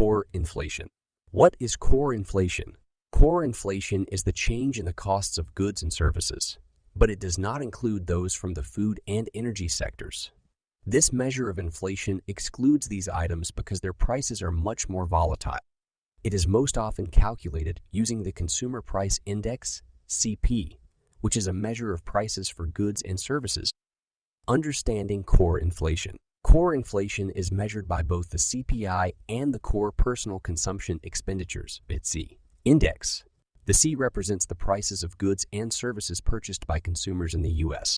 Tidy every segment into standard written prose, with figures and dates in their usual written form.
Core inflation. What is core inflation? Core inflation is the change in the costs of goods and services, but it does not include those from the food and energy sectors. This measure of inflation excludes these items because their prices are much more volatile. It is most often calculated using the Consumer Price Index, CP, which is a measure of prices for goods and services. Understanding core inflation. Core inflation is measured by both the CPI and the Core Personal Consumption Expenditures (PCE) index. The C represents the prices of goods and services purchased by consumers in the U.S.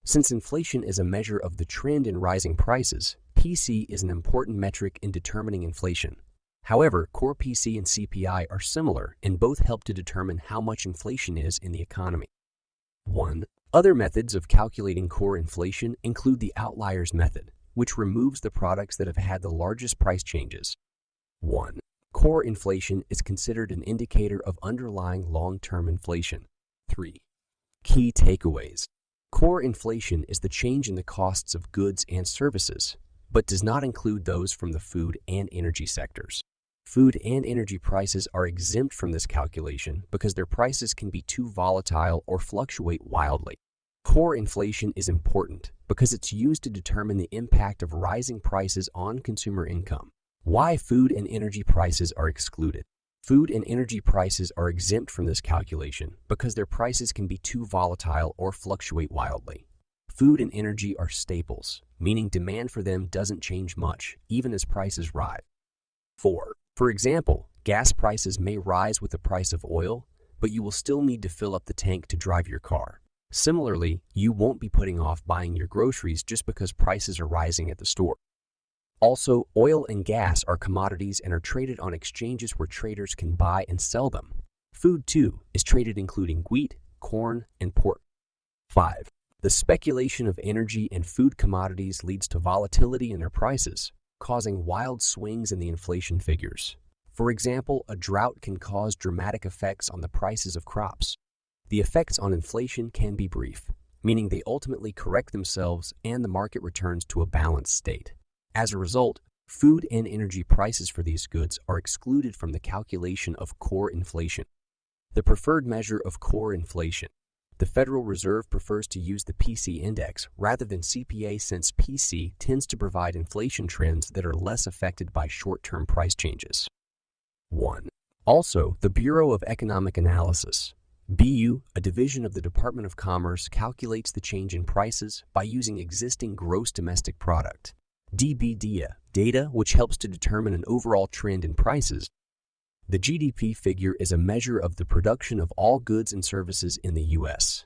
Since inflation is a measure of the trend in rising prices, PC is an important metric in determining inflation. However, core PC and CPI are similar and both help to determine how much inflation is in the economy. 1. Other methods of calculating core inflation include the outliers method, which removes the products that have had the largest price changes. 1. Core inflation is considered an indicator of underlying long-term inflation. 3. Key takeaways. Core inflation is the change in the costs of goods and services, but does not include those from the food and energy sectors. Food and energy prices are exempt from this calculation because their prices can be too volatile or fluctuate wildly. Core inflation is important because it's used to determine the impact of rising prices on consumer income. Why food and energy prices are excluded. Food and energy prices are exempt from this calculation because their prices can be too volatile or fluctuate wildly. Food and energy are staples, meaning demand for them doesn't change much, even as prices rise. 4. For example, gas prices may rise with the price of oil, but you will still need to fill up the tank to drive your car. Similarly, you won't be putting off buying your groceries just because prices are rising at the store. Also, oil and gas are commodities and are traded on exchanges where traders can buy and sell them. Food, too, is traded including wheat, corn, and pork. 5. The speculation of energy and food commodities leads to volatility in their prices, causing wild swings in the inflation figures. For example, a drought can cause dramatic effects on the prices of crops. The effects on inflation can be brief, meaning they ultimately correct themselves and the market returns to a balanced state. As a result, food and energy prices for these goods are excluded from the calculation of core inflation. The preferred measure of core inflation. The Federal Reserve prefers to use the PC index rather than CPI since PC tends to provide inflation trends that are less affected by short-term price changes. 1. Also, the Bureau of Economic Analysis, BU, a division of the Department of Commerce, calculates the change in prices by using existing gross domestic product, DBDA, data which helps to determine an overall trend in prices. The GDP figure is a measure of the production of all goods and services in the U.S.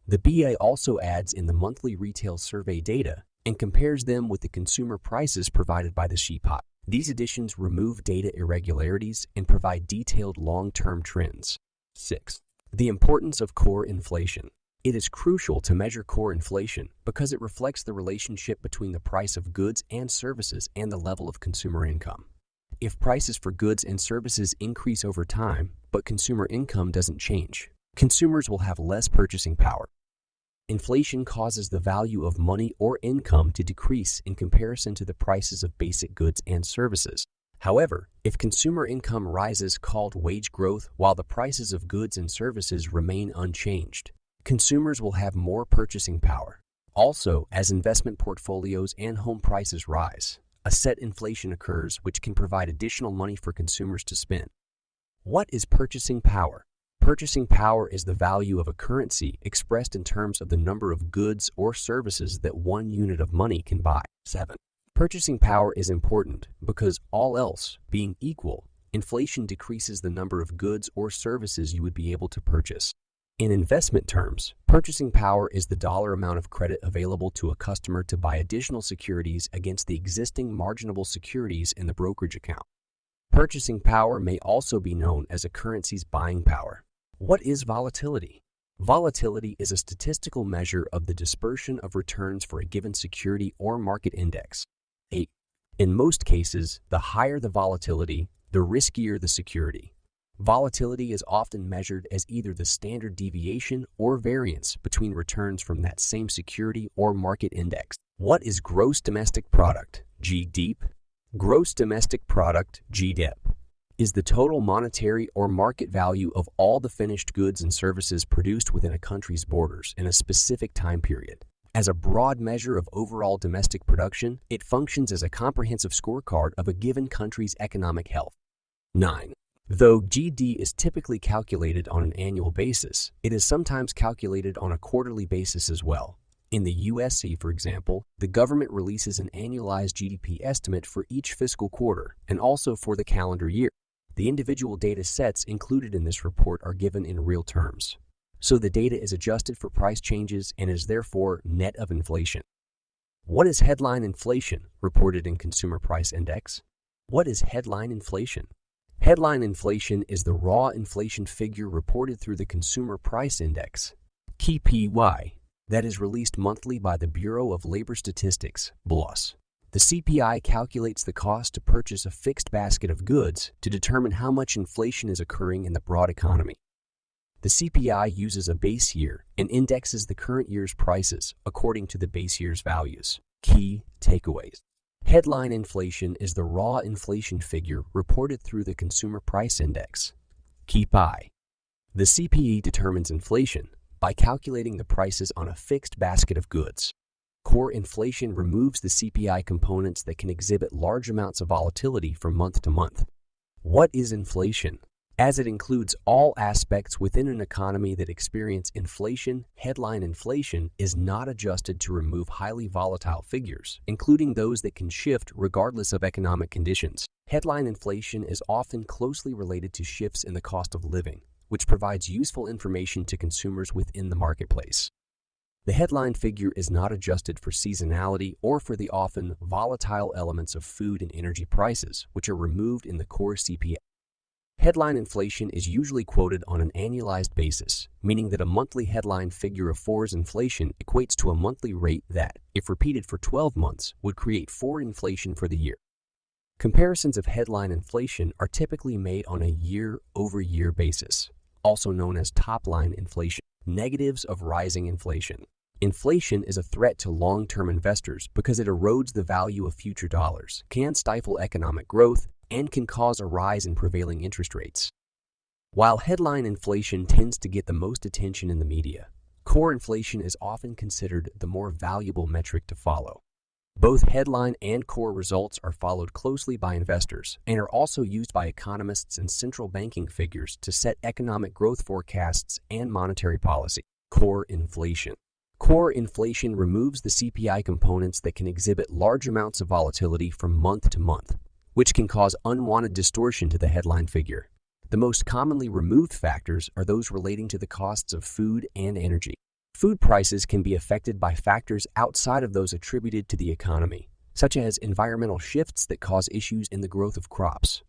The BA also adds in the monthly retail survey data and compares them with the consumer prices provided by the SHPOT. These additions remove data irregularities and provide detailed long-term trends. 6. The importance of core inflation. It is crucial to measure core inflation because it reflects the relationship between the price of goods and services and the level of consumer income. If prices for goods and services increase over time, but consumer income doesn't change, consumers will have less purchasing power. Inflation causes the value of money or income to decrease in comparison to the prices of basic goods and services. However, if consumer income rises, called wage growth, while the prices of goods and services remain unchanged, consumers will have more purchasing power. Also, as investment portfolios and home prices rise, a set inflation occurs which can provide additional money for consumers to spend. What is purchasing power? Purchasing power is the value of a currency expressed in terms of the number of goods or services that one unit of money can buy. 7. Purchasing power is important because, all else being equal, inflation decreases the number of goods or services you would be able to purchase. In investment terms, purchasing power is the dollar amount of credit available to a customer to buy additional securities against the existing marginable securities in the brokerage account. Purchasing power may also be known as a currency's buying power. What is volatility? Volatility is a statistical measure of the dispersion of returns for a given security or market index. 8. In most cases, the higher the volatility, the riskier the security. Volatility is often measured as either the standard deviation or variance between returns from that same security or market index. What is gross domestic product, GDP? Gross domestic product, GDP, is the total monetary or market value of all the finished goods and services produced within a country's borders in a specific time period. As a broad measure of overall domestic production, it functions as a comprehensive scorecard of a given country's economic health. 9. Though GD is typically calculated on an annual basis, it is sometimes calculated on a quarterly basis as well. In the USA, for example, the government releases an annualized GDP estimate for each fiscal quarter and also for the calendar year. The individual data sets included in this report are given in real terms. So the data is adjusted for price changes and is therefore net of inflation. What is headline inflation reported in Consumer Price Index? What is headline inflation? Headline inflation is the raw inflation figure reported through the Consumer Price Index, KPI, that is released monthly by the Bureau of Labor Statistics, BLS. The CPI calculates the cost to purchase a fixed basket of goods to determine how much inflation is occurring in the broad economy. The CPI uses a base year and indexes the current year's prices according to the base year's values. Key takeaways. Headline inflation is the raw inflation figure reported through the Consumer Price Index, KPI. The CPI determines inflation by calculating the prices on a fixed basket of goods. Core inflation removes the CPI components that can exhibit large amounts of volatility from month to month. What is inflation? As it includes all aspects within an economy that experience inflation, headline inflation is not adjusted to remove highly volatile figures, including those that can shift regardless of economic conditions. Headline inflation is often closely related to shifts in the cost of living, which provides useful information to consumers within the marketplace. The headline figure is not adjusted for seasonality or for the often volatile elements of food and energy prices, which are removed in the core CPI. Headline inflation is usually quoted on an annualized basis, meaning that a monthly headline figure of 4's inflation equates to a monthly rate that, if repeated for 12 months, would create 4 inflation for the year. Comparisons of headline inflation are typically made on a year-over-year basis, also known as top-line inflation. Negatives of rising inflation. Inflation is a threat to long-term investors because it erodes the value of future dollars, can stifle economic growth, and can cause a rise in prevailing interest rates. While headline inflation tends to get the most attention in the media, core inflation is often considered the more valuable metric to follow. Both headline and core results are followed closely by investors and are also used by economists and central banking figures to set economic growth forecasts and monetary policy. Core inflation. Core inflation removes the CPI components that can exhibit large amounts of volatility from month to month, which can cause unwanted distortion to the headline figure. The most commonly removed factors are those relating to the costs of food and energy. Food prices can be affected by factors outside of those attributed to the economy, such as environmental shifts that cause issues in the growth of crops.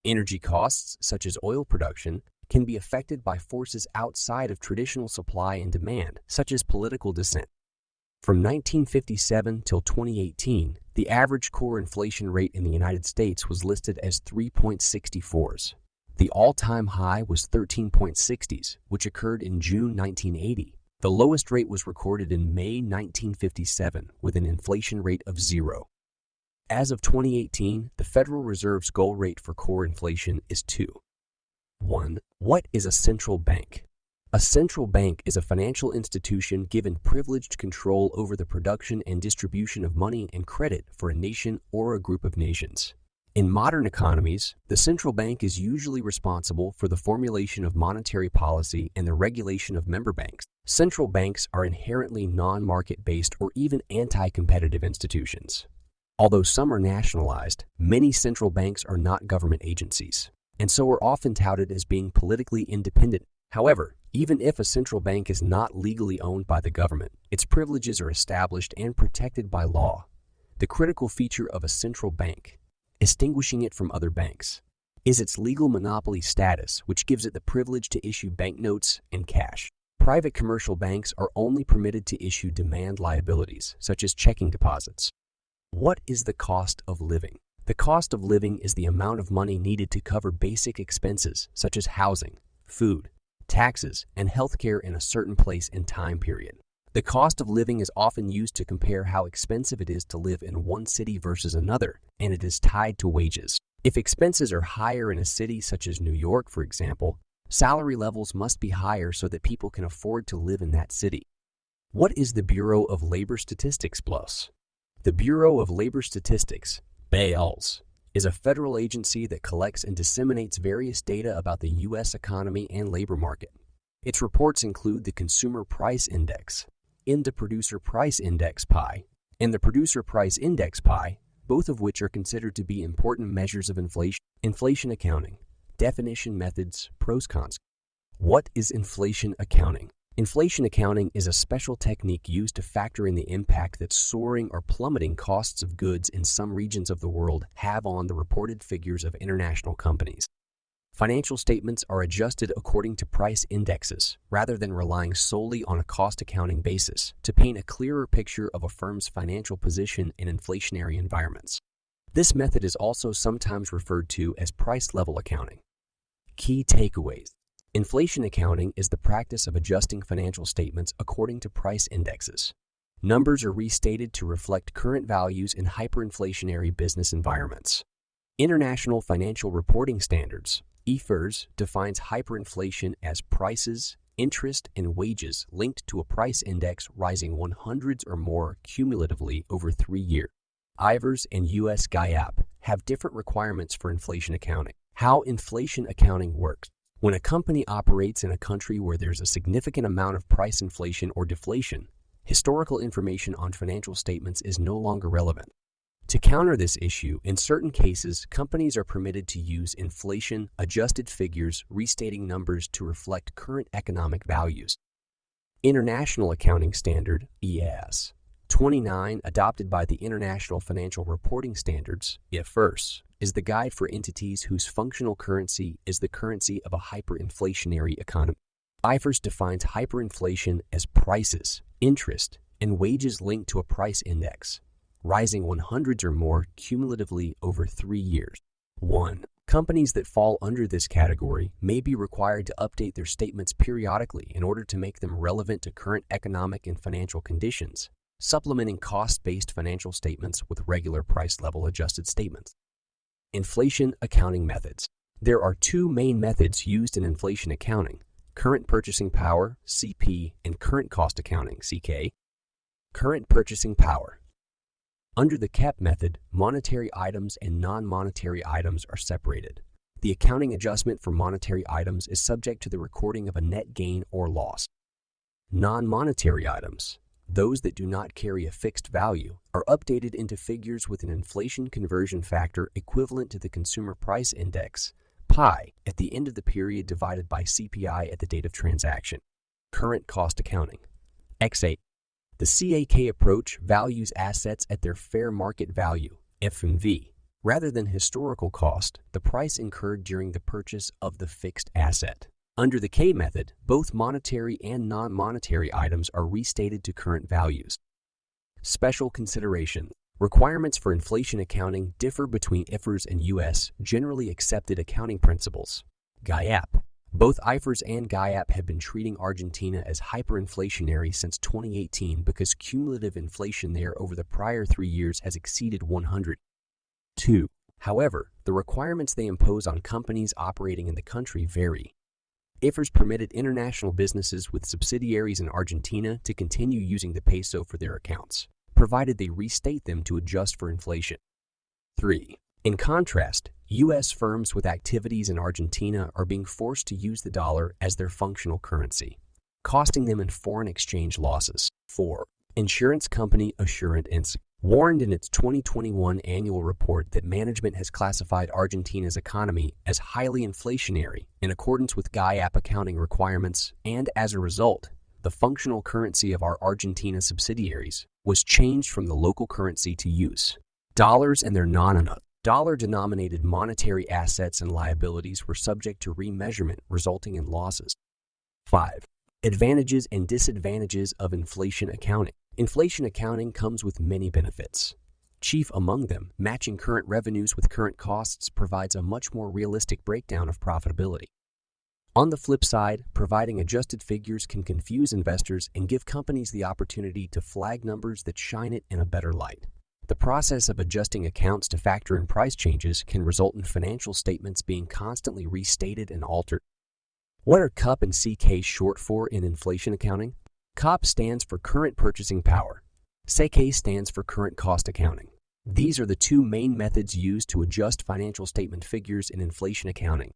Energy costs, such as oil production, can be affected by forces outside of traditional supply and demand, such as political dissent. From 1957 till 2018, the average core inflation rate in the United States was listed as 3.64s. The all-time high was 13.60s, which occurred in June 1980. The lowest rate was recorded in May 1957 with an inflation rate of 0. As of 2018, the Federal Reserve's goal rate for core inflation is 2. 1. What is a central bank? A central bank is a financial institution given privileged control over the production and distribution of money and credit for a nation or a group of nations. In modern economies, the central bank is usually responsible for the formulation of monetary policy and the regulation of member banks. Central banks are inherently non-market-based or even anti-competitive institutions. Although some are nationalized, many central banks are not government agencies, and so are often touted as being politically independent. However, even if a central bank is not legally owned by the government, its privileges are established and protected by law. The critical feature of a central bank, distinguishing it from other banks, is its legal monopoly status, which gives it the privilege to issue banknotes and cash. Private commercial banks are only permitted to issue demand liabilities, such as checking deposits. What is the cost of living? The cost of living is the amount of money needed to cover basic expenses, such as housing, food, taxes, and healthcare in a certain place and time period. The cost of living is often used to compare how expensive it is to live in one city versus another, and it is tied to wages. If expenses are higher in a city such as New York, for example, salary levels must be higher so that people can afford to live in that city. What is the Bureau of Labor Statistics Plus? The Bureau of Labor Statistics, BALS, is a federal agency that collects and disseminates various data about the U.S. economy and labor market. Its reports include the Consumer Price Index, and the Producer Price Index (PI), and the Producer Price Index (PI), both of which are considered to be important measures of inflation. Inflation accounting. Definition, methods, pros, cons. What is inflation accounting? Inflation accounting is a special technique used to factor in the impact that soaring or plummeting costs of goods in some regions of the world have on the reported figures of international companies. Financial statements are adjusted according to price indexes, rather than relying solely on a cost accounting basis, to paint a clearer picture of a firm's financial position in inflationary environments. This method is also sometimes referred to as price level accounting. Key takeaways. Inflation accounting is the practice of adjusting financial statements according to price indexes. Numbers are restated to reflect current values in hyperinflationary business environments. International Financial Reporting Standards (IFRS) defines hyperinflation as prices, interest, and wages linked to a price index rising 100s or more cumulatively over 3 years. IFRS and U.S. GAAP have different requirements for inflation accounting. How inflation accounting works. When a company operates in a country where there's a significant amount of price inflation or deflation, historical information on financial statements is no longer relevant. To counter this issue, in certain cases, companies are permitted to use inflation-adjusted figures, restating numbers to reflect current economic values. International Accounting Standard (IAS) 29, adopted by the International Financial Reporting Standards (IFRS), is the guide for entities whose functional currency is the currency of a hyperinflationary economy. IFRS defines hyperinflation as prices, interest, and wages linked to a price index, rising 100s or more cumulatively over 3 years. 1. Companies that fall under this category may be required to update their statements periodically in order to make them relevant to current economic and financial conditions, supplementing cost-based financial statements with regular price-level adjusted statements. Inflation accounting methods. There are 2 main methods used in inflation accounting: current purchasing power (CP) and current cost accounting (CK). Current purchasing power. Under the KEP method, monetary items and non-monetary items are separated. The accounting adjustment for monetary items is subject to the recording of a net gain or loss. Non-monetary items, those that do not carry a fixed value, are updated into figures with an inflation conversion factor equivalent to the Consumer Price Index (PI) at the end of the period divided by CPI at the date of transaction. Current cost accounting. X8. The CAK approach values assets at their fair market value, FMV, rather than historical cost, the price incurred during the purchase of the fixed asset. Under the K method, both monetary and non-monetary items are restated to current values. Special consideration. Requirements for inflation accounting differ between IFRS and U.S. generally accepted accounting principles, GAAP. Both IFRS and GAAP have been treating Argentina as hyperinflationary since 2018 because cumulative inflation there over the prior 3 years has exceeded 100. 2. However, the requirements they impose on companies operating in the country vary. IFRS permitted international businesses with subsidiaries in Argentina to continue using the peso for their accounts, provided they restate them to adjust for inflation. 3. In contrast, U.S. firms with activities in Argentina are being forced to use the dollar as their functional currency, costing them in foreign exchange losses. 4. Insurance company Assurant Inc. warned in its 2021 annual report that management has classified Argentina's economy as highly inflationary in accordance with GAAP accounting requirements, and as a result, the functional currency of our Argentina subsidiaries was changed from the local currency to use dollars, and their dollar-denominated monetary assets and liabilities were subject to remeasurement, resulting in losses. 5. Advantages and disadvantages of inflation accounting. Inflation accounting comes with many benefits. Chief among them, matching current revenues with current costs provides a much more realistic breakdown of profitability. On the flip side, providing adjusted figures can confuse investors and give companies the opportunity to flag numbers that shine it in a better light. The process of adjusting accounts to factor in price changes can result in financial statements being constantly restated and altered. What are CUP and CK short for in inflation accounting? CUP stands for current purchasing power. CK stands for current cost accounting. These are the two main methods used to adjust financial statement figures in inflation accounting.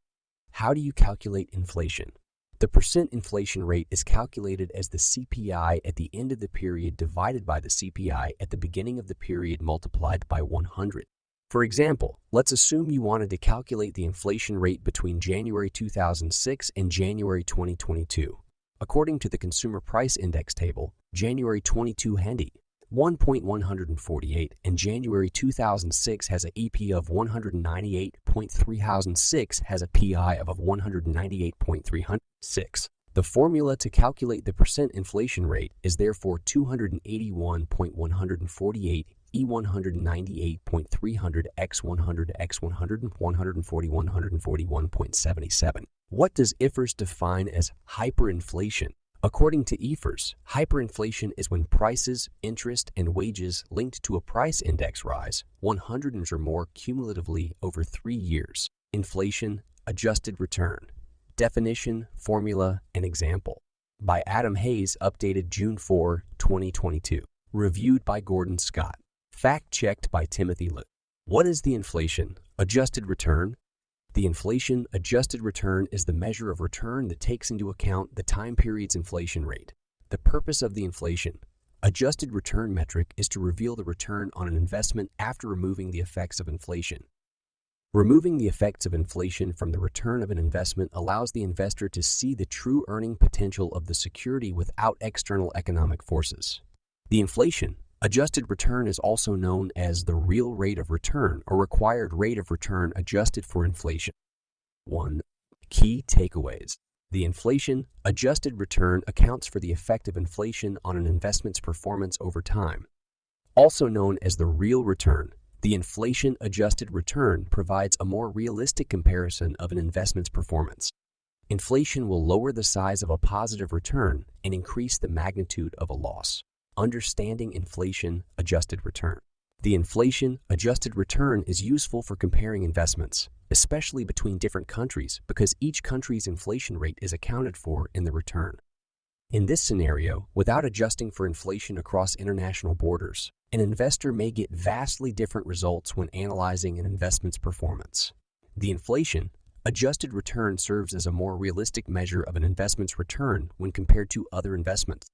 How do you calculate inflation? The percent inflation rate is calculated as the CPI at the end of the period divided by the CPI at the beginning of the period multiplied by 100. For example, let's assume you wanted to calculate the inflation rate between January 2006 and January 2022. According to the Consumer Price Index table, January 22 handy 1.148 and January 2006 has a EP of 198.3006 has a PI of 198.306. The formula to calculate the percent inflation rate is therefore 281.148 E198.300 x 100 x 100 141.77. What does IFRS define as hyperinflation? According to IFRS, hyperinflation is when prices, interest, and wages linked to a price index rise 100 or more cumulatively over 3 years. Inflation, adjusted return. Definition, formula, and example. By Adam Hayes, updated June 4, 2022. Reviewed by Gordon Scott. Fact-checked by Timothy Liu. What is the inflation, adjusted return? The inflation-adjusted return is the measure of return that takes into account the time period's inflation rate. The purpose of the inflation-adjusted return metric is to reveal the return on an investment after removing the effects of inflation. Removing the effects of inflation from the return of an investment allows the investor to see the true earning potential of the security without external economic forces. The inflation-adjusted return is also known as the real rate of return or required rate of return adjusted for inflation. 1. Key takeaways. The inflation-adjusted return accounts for the effect of inflation on an investment's performance over time. Also known as the real return, the inflation-adjusted return provides a more realistic comparison of an investment's performance. Inflation will lower the size of a positive return and increase the magnitude of a loss. Understanding inflation-adjusted return. The inflation-adjusted return is useful for comparing investments, especially between different countries, because each country's inflation rate is accounted for in the return. In this scenario, without adjusting for inflation across international borders, an investor may get vastly different results when analyzing an investment's performance. The inflation-adjusted return serves as a more realistic measure of an investment's return when compared to other investments.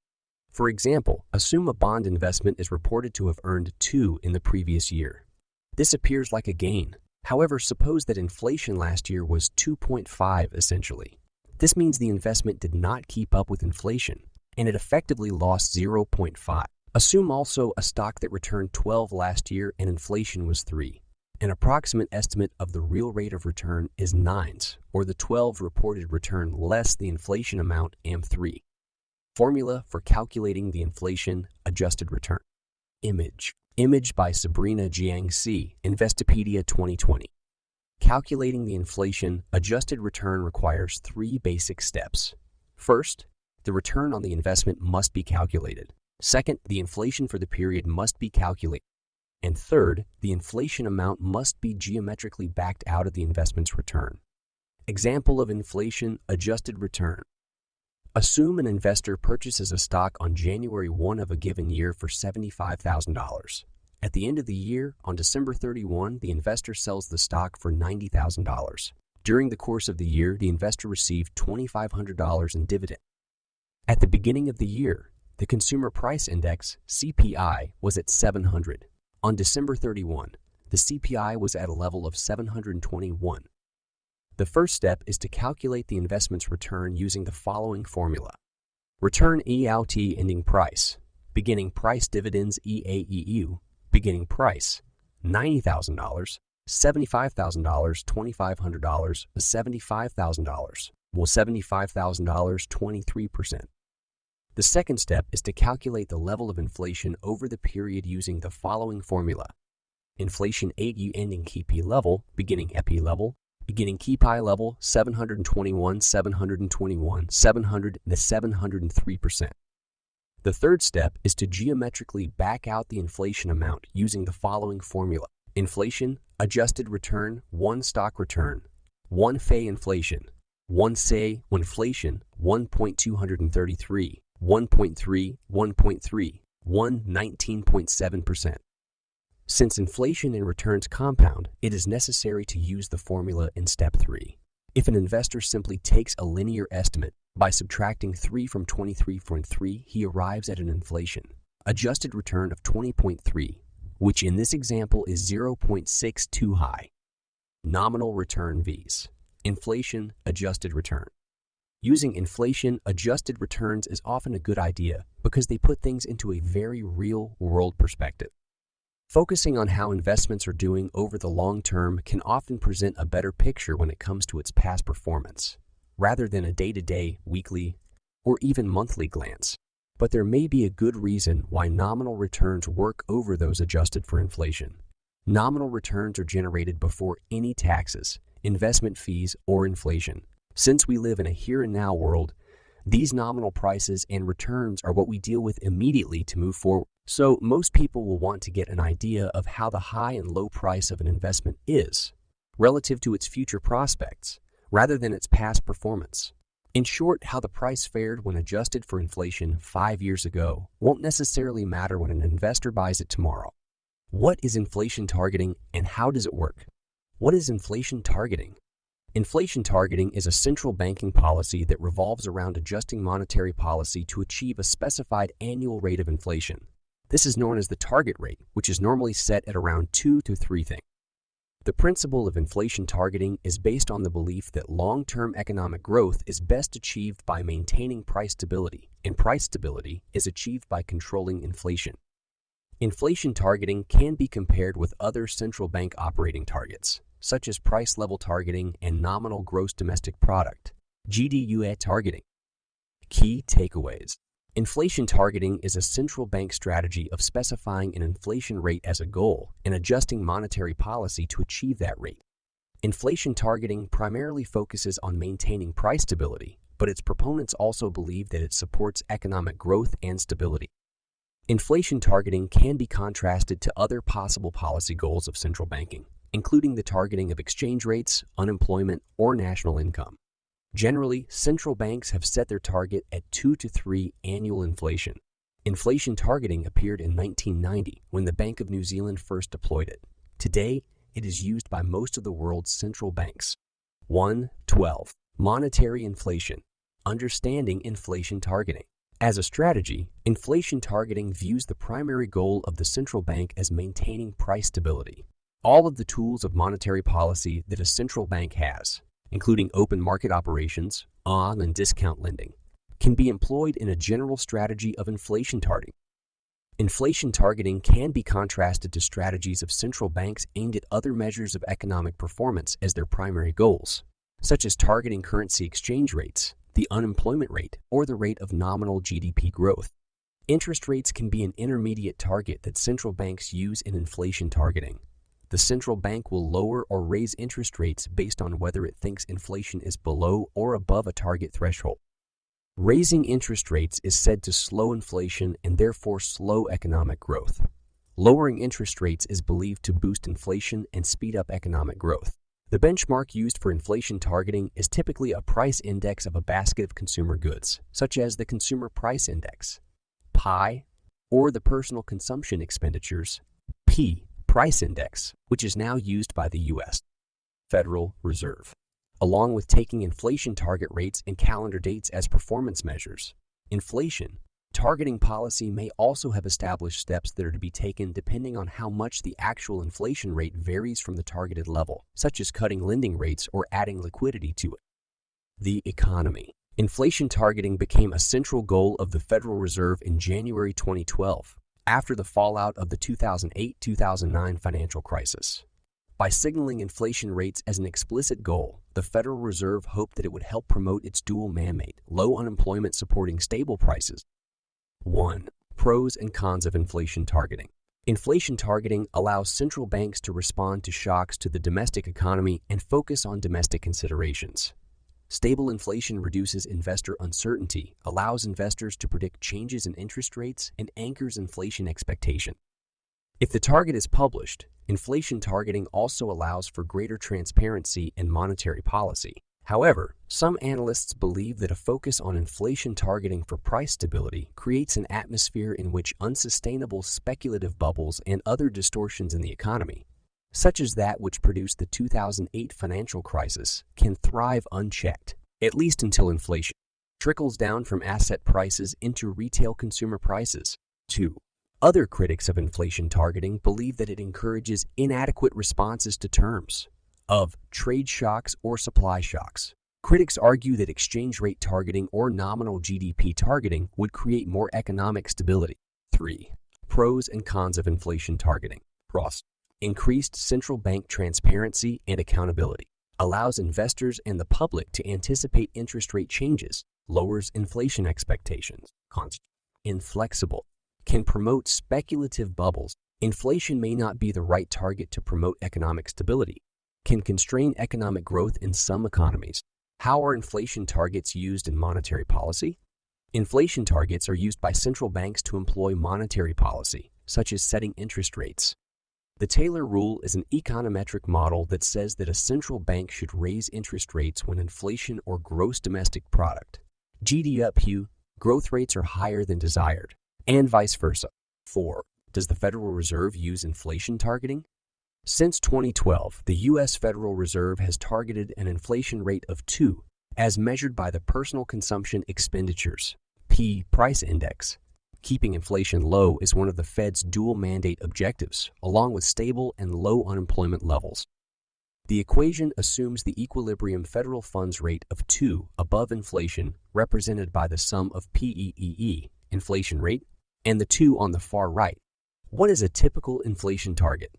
For example, assume a bond investment is reported to have earned 2 in the previous year. This appears like a gain. However, suppose that inflation last year was 2.5 essentially. This means the investment did not keep up with inflation, and it effectively lost 0.5. Assume also a stock that returned 12 last year and inflation was 3. An approximate estimate of the real rate of return is 9, or the 12 reported return less the inflation amount AM3. Formula for calculating the inflation-adjusted return. Image by Sabrina Jiang C., Investopedia 2020. Calculating the inflation-adjusted return requires 3 basic steps. First, the return on the investment must be calculated. Second, the inflation for the period must be calculated. And third, the inflation amount must be geometrically backed out of the investment's return. Example of inflation-adjusted return. Assume an investor purchases a stock on January 1 of a given year for $75,000. At the end of the year, on December 31, the investor sells the stock for $90,000. During the course of the year, the investor received $2,500 in dividend. At the beginning of the year, the Consumer Price Index, CPI, was at 700. On December 31, the CPI was at a level of 721. The first step is to calculate the investment's return using the following formula. Return EAT ending price, beginning price dividends EAEU, beginning price, $90,000, $75,000, $2,500, $75,000, well, $75,000, 23%. The second step is to calculate the level of inflation over the period using the following formula. Inflation AU ending KP level, beginning EP level, beginning keep eye level 721, 721, 700, and 703%. The third step is to geometrically back out the inflation amount using the following formula. Inflation, adjusted return, 1 stock return, 1 FE inflation, 1 SE inflation, 1.233, 1.3, 1.3, 19.7%. Since inflation and returns compound, it is necessary to use the formula in step 3. If an investor simply takes a linear estimate by subtracting 3 from 23.3, he arrives at an inflation adjusted return of 20.3, which in this example is 0.6 too high. Nominal return Vs. Inflation adjusted return. Using inflation-adjusted returns is often a good idea because they put things into a very real-world perspective. Focusing on how investments are doing over the long term can often present a better picture when it comes to its past performance, rather than a day-to-day, weekly, or even monthly glance. But there may be a good reason why nominal returns work over those adjusted for inflation. Nominal returns are generated before any taxes, investment fees, or inflation. Since we live in a here-and-now world, these nominal prices and returns are what we deal with immediately to move forward. So most people will want to get an idea of how the high and low price of an investment is relative to its future prospects, rather than its past performance. In short, how the price fared when adjusted for inflation 5 years ago won't necessarily matter when an investor buys it tomorrow. What is inflation targeting and how does it work? What is inflation targeting? Inflation targeting is a central banking policy that revolves around adjusting monetary policy to achieve a specified annual rate of inflation. This is known as the target rate, which is normally set at around 2 to 3 things. The principle of inflation targeting is based on the belief that long-term economic growth is best achieved by maintaining price stability, and price stability is achieved by controlling inflation. Inflation targeting can be compared with other central bank operating targets, such as price level targeting and nominal gross domestic product, GDUA targeting. Key takeaways. Inflation targeting is a central bank strategy of specifying an inflation rate as a goal and adjusting monetary policy to achieve that rate. Inflation targeting primarily focuses on maintaining price stability, but its proponents also believe that it supports economic growth and stability. Inflation targeting can be contrasted to other possible policy goals of central banking, including the targeting of exchange rates, unemployment, or national income. Generally, central banks have set their target at 2 to 3 annual inflation. Inflation targeting appeared in 1990 when the Bank of New Zealand first deployed it. Today, it is used by most of the world's central banks. 1.12. Monetary inflation. Understanding inflation targeting. As a strategy, inflation targeting views the primary goal of the central bank as maintaining price stability. All of the tools of monetary policy that a central bank has, including open market operations, on and discount lending, can be employed in a general strategy of inflation targeting. Inflation targeting can be contrasted to strategies of central banks aimed at other measures of economic performance as their primary goals, such as targeting currency exchange rates, the unemployment rate, or the rate of nominal GDP growth. Interest rates can be an intermediate target that central banks use in inflation targeting. The central bank will lower or raise interest rates based on whether it thinks inflation is below or above a target threshold. Raising interest rates is said to slow inflation and therefore slow economic growth. Lowering interest rates is believed to boost inflation and speed up economic growth. The benchmark used for inflation targeting is typically a price index of a basket of consumer goods, such as the Consumer Price Index, PI, or the Personal Consumption Expenditures, P, Price Index, which is now used by the U.S. Federal Reserve, along with taking inflation target rates and calendar dates as performance measures. Inflation targeting policy may also have established steps that are to be taken depending on how much the actual inflation rate varies from the targeted level, such as cutting lending rates or adding liquidity to it. The economy. Inflation targeting became a central goal of the Federal Reserve in January 2012. After the fallout of the 2008-2009 financial crisis. By signaling inflation rates as an explicit goal, the Federal Reserve hoped that it would help promote its dual mandate, low unemployment supporting stable prices. 1. Pros and cons of inflation targeting. Inflation targeting allows central banks to respond to shocks to the domestic economy and focus on domestic considerations. Stable inflation reduces investor uncertainty, allows investors to predict changes in interest rates, and anchors inflation expectation. If the target is published, inflation targeting also allows for greater transparency in monetary policy. However, some analysts believe that a focus on inflation targeting for price stability creates an atmosphere in which unsustainable speculative bubbles and other distortions in the economy, such as that which produced the 2008 financial crisis, can thrive unchecked, at least until inflation trickles down from asset prices into retail consumer prices. 2. Other critics of inflation targeting believe that it encourages inadequate responses to terms of trade shocks or supply shocks. Critics argue that exchange rate targeting or nominal GDP targeting would create more economic stability. 3. Pros and cons of inflation targeting. Pros. Increased central bank transparency and accountability. Allows investors and the public to anticipate interest rate changes. Lowers inflation expectations. Cons. Inflexible. Can promote speculative bubbles. Inflation may not be the right target to promote economic stability. Can constrain economic growth in some economies. How are inflation targets used in monetary policy? Inflation targets are used by central banks to employ monetary policy, such as setting interest rates. The Taylor rule is an econometric model that says that a central bank should raise interest rates when inflation or gross domestic product, GDP, growth rates are higher than desired, and vice versa. 4. Does the Federal Reserve use inflation targeting? Since 2012, the U.S. Federal Reserve has targeted an inflation rate of 2, as measured by the Personal Consumption Expenditures (P) price index. Keeping inflation low is one of the Fed's dual mandate objectives, along with stable and low unemployment levels. The equation assumes the equilibrium federal funds rate of 2 above inflation, represented by the sum of PEEE, inflation rate, and the 2 on the far right. What is a typical inflation target?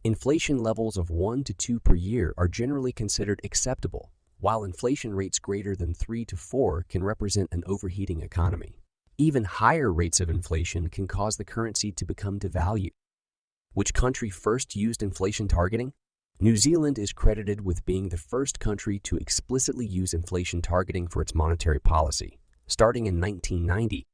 Inflation levels of 1 to 2 per year are generally considered acceptable, while inflation rates greater than 3 to 4 can represent an overheating economy. Even higher rates of inflation can cause the currency to become devalued. Which country first used inflation targeting? New Zealand is credited with being the first country to explicitly use inflation targeting for its monetary policy, starting in 1990.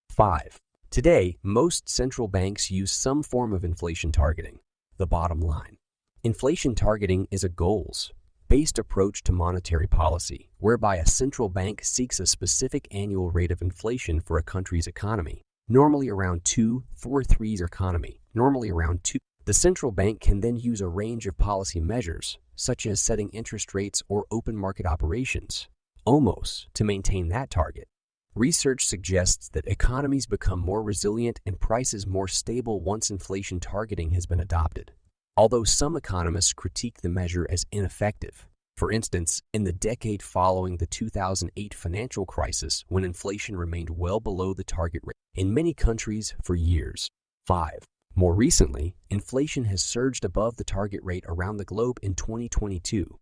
5. Today, most central banks use some form of inflation targeting. The bottom line. Inflation targeting is a goals-based approach to monetary policy, whereby a central bank seeks a specific annual rate of inflation for a country's economy, normally around 2, for 3's economy, normally around 2. The central bank can then use a range of policy measures, such as setting interest rates or open market operations, almost to maintain that target. Research suggests that economies become more resilient and prices more stable once inflation targeting has been adopted, although some economists critique the measure as ineffective. For instance, in the decade following the 2008 financial crisis, when inflation remained well below the target rate in many countries for years. 5. More recently, inflation has surged above the target rate around the globe in 2022,